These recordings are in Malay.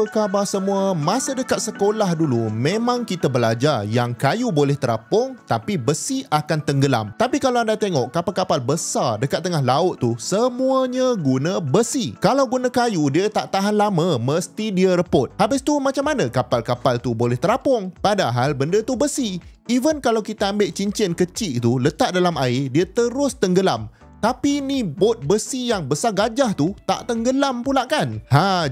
apa khabar semua? Masa dekat sekolah dulu, memang kita belajar yang kayu boleh terapung tapi besi akan tenggelam. Tapi kalau anda tengok kapal-kapal besar dekat tengah laut tu, semuanya guna besi. Kalau guna kayu, dia tak tahan lama, mesti dia reput. Habis tu macam mana kapal-kapal tu boleh terapung? Padahal benda tu besi. Even kalau kita ambil cincin kecil tu, letak dalam air, dia terus tenggelam. Tapi ni bot besi yang besar gajah tu tak tenggelam pula kan?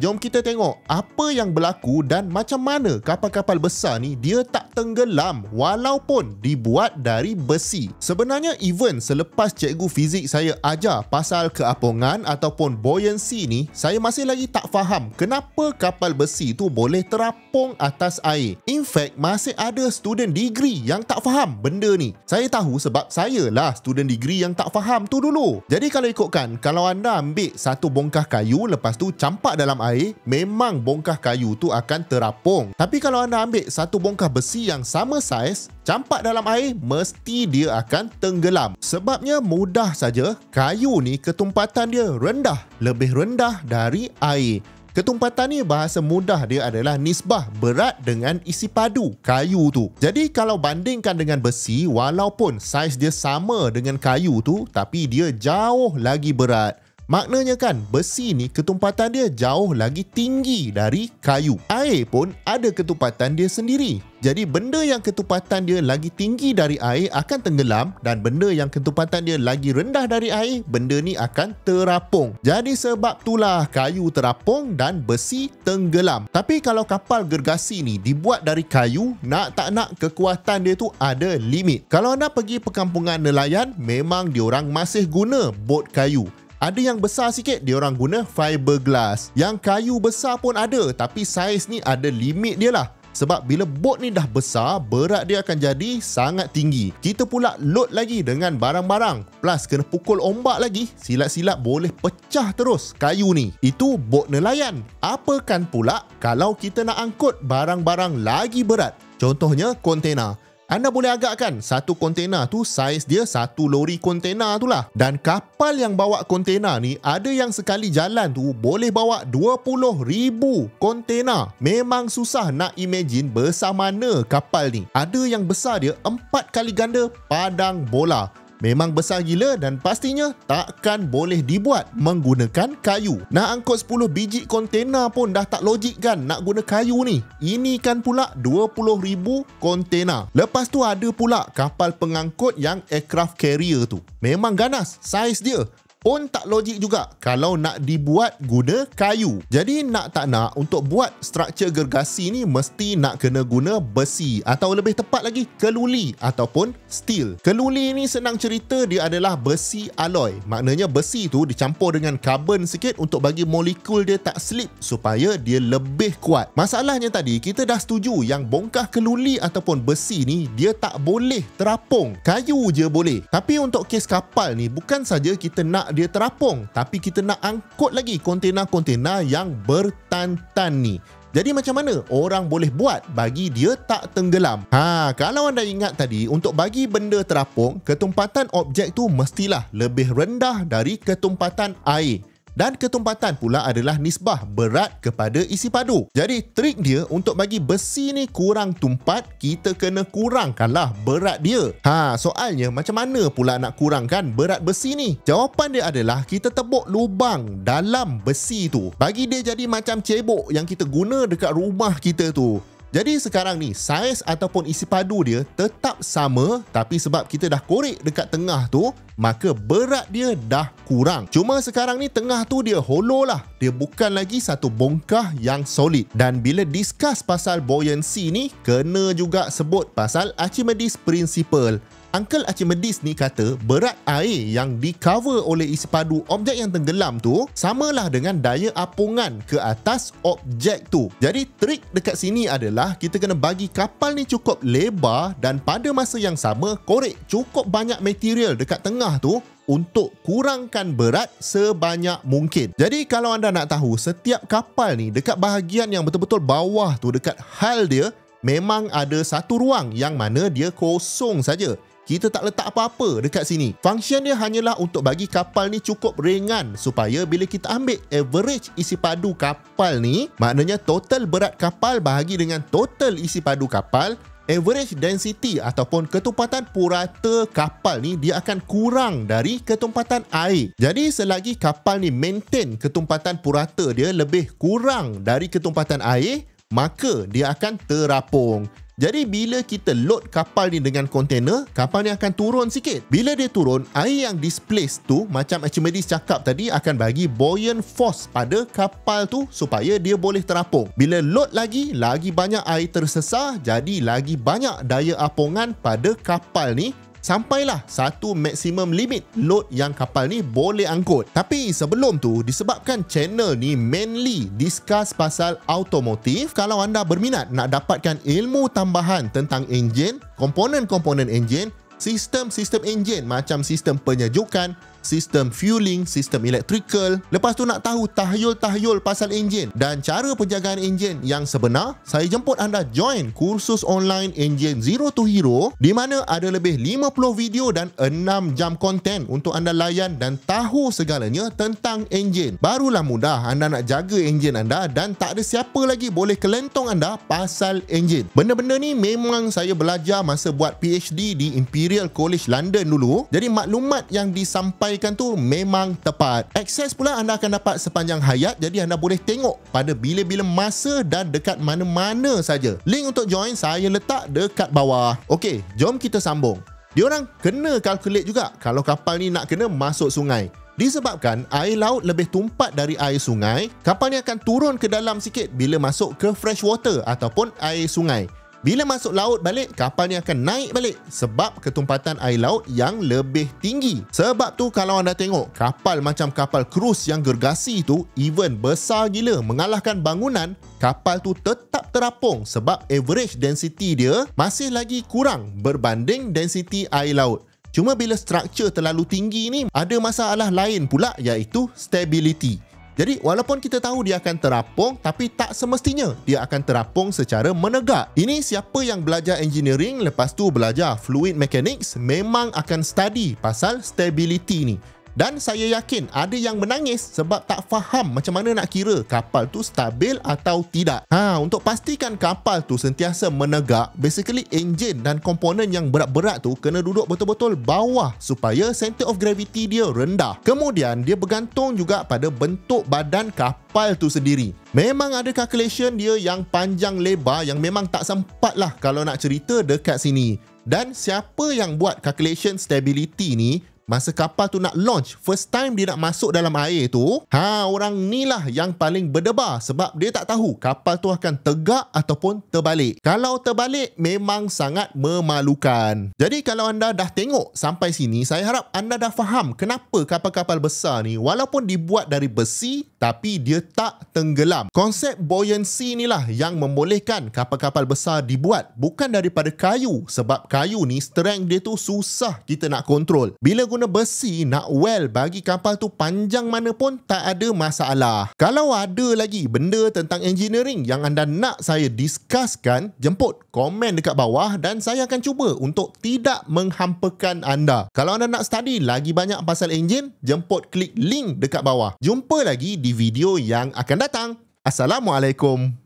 Jom kita tengok apa yang berlaku dan macam mana kapal-kapal besar ni dia tak tenggelam walaupun dibuat dari besi. Sebenarnya even selepas cikgu fizik saya ajar pasal keapungan ataupun buoyancy ni, saya masih lagi tak faham kenapa kapal besi tu boleh terapung atas air. In fact, masih ada student degree yang tak faham benda ni. Saya tahu sebab saya lah student degree yang tak faham tu dulu. Jadi kalau ikutkan, kalau anda ambil satu bongkah kayu lepas tu campak dalam air, memang bongkah kayu tu akan terapung. Tapi kalau anda ambil satu bongkah besi yang sama saiz, campak dalam air, mesti dia akan tenggelam. Sebabnya mudah saja, kayu ni ketumpatan dia rendah, lebih rendah dari air. Ketumpatan ni bahasa mudah dia adalah nisbah berat dengan isi padu kayu tu. Jadi kalau bandingkan dengan besi, walaupun saiz dia sama dengan kayu tu, tapi dia jauh lagi berat. Maknanya kan, besi ni ketumpatan dia jauh lagi tinggi dari kayu. Air pun ada ketumpatan dia sendiri. Jadi benda yang ketumpatan dia lagi tinggi dari air akan tenggelam, dan benda yang ketumpatan dia lagi rendah dari air, benda ni akan terapung. Jadi sebab itulah kayu terapung dan besi tenggelam. Tapi kalau kapal gergasi ni dibuat dari kayu, nak tak nak kekuatan dia tu ada limit. Kalau anda pergi perkampungan nelayan, memang diorang masih guna bot kayu. Ada yang besar sikit, diorang guna fiberglass. Yang kayu besar pun ada, tapi saiz ni ada limit dia lah. Sebab bila bot ni dah besar, berat dia akan jadi sangat tinggi. Kita pula load lagi dengan barang-barang. Plus kena pukul ombak lagi, silap-silap boleh pecah terus kayu ni. Itu bot nelayan. Apakan pula kalau kita nak angkut barang-barang lagi berat? Contohnya kontena. Anda boleh agakkan satu kontena tu saiz dia satu lori kontena tu lah. Dan kapal yang bawa kontena ni, ada yang sekali jalan tu boleh bawa 20,000 kontena. Memang susah nak imagine besar mana kapal ni. Ada yang besar dia 4 kali ganda padang bola. Memang besar gila dan pastinya takkan boleh dibuat menggunakan kayu. Nak angkut 10 biji kontena pun dah tak logik kan nak guna kayu ni. Ini kan pula 20,000 kontena. Lepas tu ada pula kapal pengangkut yang aircraft carrier tu. Memang ganas saiz dia. Pun tak logik juga kalau nak dibuat guna kayu. Jadi nak tak nak, untuk buat struktur gergasi ni mesti nak kena guna besi, atau lebih tepat lagi keluli ataupun steel. Keluli ni senang cerita dia adalah besi alloy. Maknanya besi tu dicampur dengan karbon sikit untuk bagi molekul dia tak slip supaya dia lebih kuat. Masalahnya tadi kita dah setuju yang bongkah keluli ataupun besi ni dia tak boleh terapung. Kayu je boleh. Tapi untuk kes kapal ni bukan saja kita nak dia terapung, tapi kita nak angkut lagi kontena-kontena yang bertantan ni. Jadi macam mana orang boleh buat bagi dia tak tenggelam? Kalau anda ingat tadi, untuk bagi benda terapung, ketumpatan objek tu mestilah lebih rendah dari ketumpatan air. Dan ketumpatan pula adalah nisbah berat kepada isi padu. Jadi trik dia untuk bagi besi ni kurang tumpat, kita kena kurangkanlah berat dia. Soalnya macam mana pula nak kurangkan berat besi ni? Jawapan dia adalah kita tebuk lubang dalam besi tu. Bagi dia jadi macam cebok yang kita guna dekat rumah kita tu. Jadi sekarang ni saiz ataupun isi padu dia tetap sama, tapi sebab kita dah korek dekat tengah tu, maka berat dia dah kurang. Cuma sekarang ni tengah tu dia hollow lah. Dia bukan lagi satu bongkah yang solid. Dan bila discuss pasal buoyancy ni, kena juga sebut pasal Archimedes Principle. Uncle Archimedes ni kata berat air yang di cover oleh isi padu objek yang tenggelam tu samalah dengan daya apungan ke atas objek tu. Jadi trik dekat sini adalah kita kena bagi kapal ni cukup lebar dan pada masa yang sama korek cukup banyak material dekat tengah tu untuk kurangkan berat sebanyak mungkin. Jadi kalau anda nak tahu, setiap kapal ni dekat bahagian yang betul-betul bawah tu, dekat hull dia, memang ada satu ruang yang mana dia kosong saja. kita tak letak apa-apa dekat sini. Function dia hanyalah untuk bagi kapal ni cukup ringan supaya bila kita ambil average isi padu kapal ni, maknanya total berat kapal bahagi dengan total isi padu kapal, average density ataupun ketumpatan purata kapal ni dia akan kurang dari ketumpatan air. Jadi selagi kapal ni maintain ketumpatan purata dia lebih kurang dari ketumpatan air, maka dia akan terapung. Jadi bila kita load kapal ni dengan kontainer, kapal ni akan turun sikit. Bila dia turun, air yang displace tu, macam Archimedes cakap tadi, akan bagi buoyant force pada kapal tu supaya dia boleh terapung. Bila load lagi banyak air tersesar, jadi lagi banyak daya apungan pada kapal ni, sampailah satu maksimum limit load yang kapal ni boleh angkut. Tapi sebelum tu, disebabkan channel ni mainly discuss pasal automotif, kalau anda berminat nak dapatkan ilmu tambahan tentang enjin, komponen-komponen enjin, sistem-sistem enjin macam sistem penyejukan, sistem fueling, sistem electrical, lepas tu nak tahu tahyul-tahyul pasal enjin dan cara penjagaan enjin yang sebenar, saya jemput anda join kursus online Engine Zero to Hero di mana ada lebih 50 video dan 6 jam konten untuk anda layan dan tahu segalanya tentang enjin. Barulah mudah anda nak jaga enjin anda dan tak ada siapa lagi boleh kelentong anda pasal enjin. Benda-benda ni memang saya belajar masa buat PhD di Imperial College London dulu. Jadi maklumat yang disampaikan tu memang tepat. Akses pula anda akan dapat sepanjang hayat, jadi anda boleh tengok pada bila-bila masa dan dekat mana-mana saja. Link untuk join saya letak dekat bawah. Okey, jom kita sambung. Diorang kena calculate juga kalau kapal ni nak kena masuk sungai. Disebabkan air laut lebih tumpat dari air sungai, kapal ni akan turun ke dalam sikit bila masuk ke fresh water ataupun air sungai. Bila masuk laut balik, kapal ni akan naik balik sebab ketumpatan air laut yang lebih tinggi. Sebab tu kalau anda tengok kapal macam kapal cruise yang gergasi tu, even besar gila mengalahkan bangunan, kapal tu tetap terapung sebab average density dia masih lagi kurang berbanding density air laut. Cuma bila struktur terlalu tinggi ni, ada masalah lain pula iaitu stability. Jadi walaupun kita tahu dia akan terapung, tapi tak semestinya dia akan terapung secara menegak. Ini siapa yang belajar engineering lepas tu belajar fluid mechanics memang akan study pasal stability ni. Dan saya yakin ada yang menangis sebab tak faham macam mana nak kira kapal tu stabil atau tidak. Untuk pastikan kapal tu sentiasa menegak, basically enjin dan komponen yang berat-berat tu kena duduk betul-betul bawah supaya center of gravity dia rendah. Kemudian dia bergantung juga pada bentuk badan kapal tu sendiri. Memang ada calculation dia yang panjang lebar yang memang tak sempat lah kalau nak cerita dekat sini. Dan siapa yang buat calculation stability ni, masa kapal tu nak launch, first time dia nak masuk dalam air tu, orang ni lah yang paling berdebar sebab dia tak tahu kapal tu akan tegak ataupun terbalik. Kalau terbalik, memang sangat memalukan. Jadi kalau anda dah tengok sampai sini, saya harap anda dah faham kenapa kapal-kapal besar ni walaupun dibuat dari besi, tapi dia tak tenggelam. Konsep buoyancy ni lah yang membolehkan kapal-kapal besar dibuat, bukan daripada kayu, sebab kayu ni strength dia tu susah kita nak kontrol. Bila guna besi nak well bagi kapal tu panjang mana pun tak ada masalah. Kalau ada lagi benda tentang engineering yang anda nak saya discusskan, jemput komen dekat bawah dan saya akan cuba untuk tidak menghampakan anda. Kalau anda nak study lagi banyak pasal enjin, jemput klik link dekat bawah. Jumpa lagi di video yang akan datang. Assalamualaikum.